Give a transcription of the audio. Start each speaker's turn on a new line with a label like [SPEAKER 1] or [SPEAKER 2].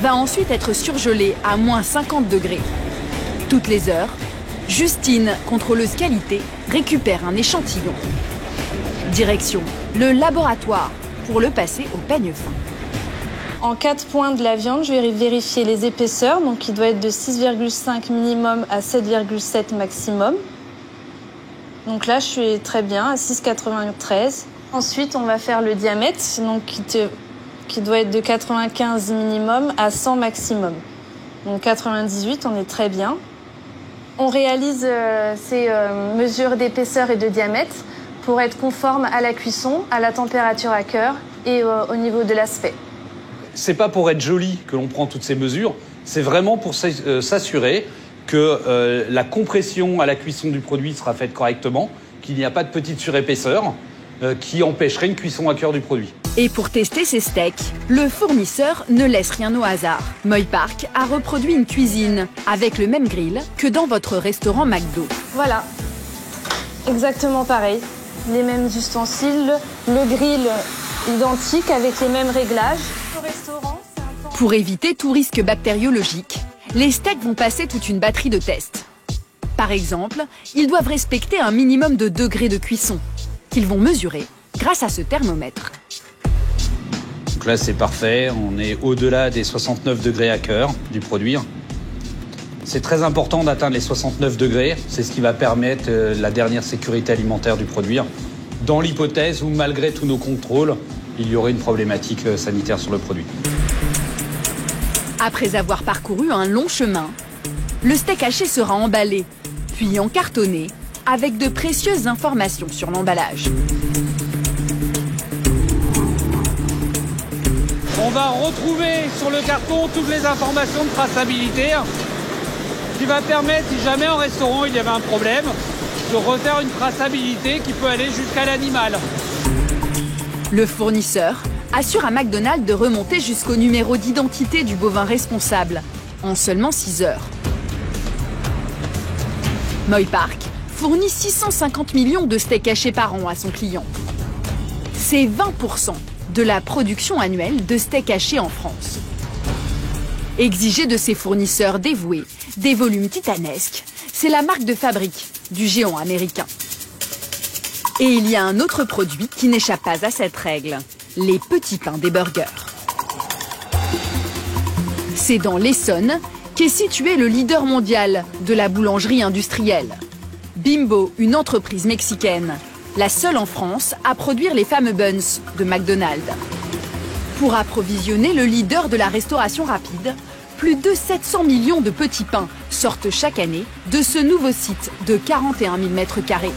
[SPEAKER 1] va ensuite être surgelé à moins 50 degrés. Toutes les heures, Justine, contrôleuse qualité, récupère un échantillon. Direction le laboratoire pour le passer au peigne fin.
[SPEAKER 2] En 4 points de la viande, je vais vérifier les épaisseurs, donc il doit être de 6,5 minimum à 7,7 maximum. Donc là, je suis très bien, à 6,93. Ensuite, on va faire le diamètre, donc qui doit être de 95 minimum à 100 maximum. Donc 98, on est très bien. On réalise ces mesures d'épaisseur et de diamètre pour être conforme à la cuisson, à la température à cœur et au niveau de l'aspect.
[SPEAKER 3] C'est pas pour être joli que l'on prend toutes ces mesures, c'est vraiment pour s'assurer que la compression à la cuisson du produit sera faite correctement, qu'il n'y a pas de petite surépaisseur qui empêcherait une cuisson à cœur du produit.
[SPEAKER 1] Et pour tester ces steaks, le fournisseur ne laisse rien au hasard. Moy Park a reproduit une cuisine avec le même grill que dans votre restaurant McDo.
[SPEAKER 2] Voilà, exactement pareil. Les mêmes ustensiles, le grill identique avec les mêmes réglages. Au restaurant,
[SPEAKER 1] pour éviter tout risque bactériologique, les steaks vont passer toute une batterie de tests. Par exemple, ils doivent respecter un minimum de degrés de cuisson, qu'ils vont mesurer grâce à ce thermomètre.
[SPEAKER 3] Donc là, c'est parfait. On est au-delà des 69 degrés à cœur du produit. C'est très important d'atteindre les 69 degrés. C'est ce qui va permettre la dernière sécurité alimentaire du produit. Dans l'hypothèse où, malgré tous nos contrôles, il y aurait une problématique sanitaire sur le produit.
[SPEAKER 1] Après avoir parcouru un long chemin, le steak haché sera emballé, puis encartonné, avec de précieuses informations sur l'emballage.
[SPEAKER 3] On va retrouver sur le carton toutes les informations de traçabilité qui va permettre, si jamais en restaurant il y avait un problème, de refaire une traçabilité qui peut aller jusqu'à l'animal.
[SPEAKER 1] Le fournisseur assure à McDonald's de remonter jusqu'au numéro d'identité du bovin responsable en seulement 6 heures. Moy Park fournit 650 millions de steaks hachés par an à son client. C'est 20% de la production annuelle de steaks hachés en France. Exiger de ses fournisseurs dévoués des volumes titanesques, c'est la marque de fabrique du géant américain. Et il y a un autre produit qui n'échappe pas à cette règle, les petits pains des burgers. C'est dans l'Essonne qu'est situé le leader mondial de la boulangerie industrielle. Bimbo, une entreprise mexicaine, la seule en France à produire les fameux buns de McDonald's. Pour approvisionner le leader de la restauration rapide, plus de 700 millions de petits pains sortent chaque année de ce nouveau site de 41 000 m².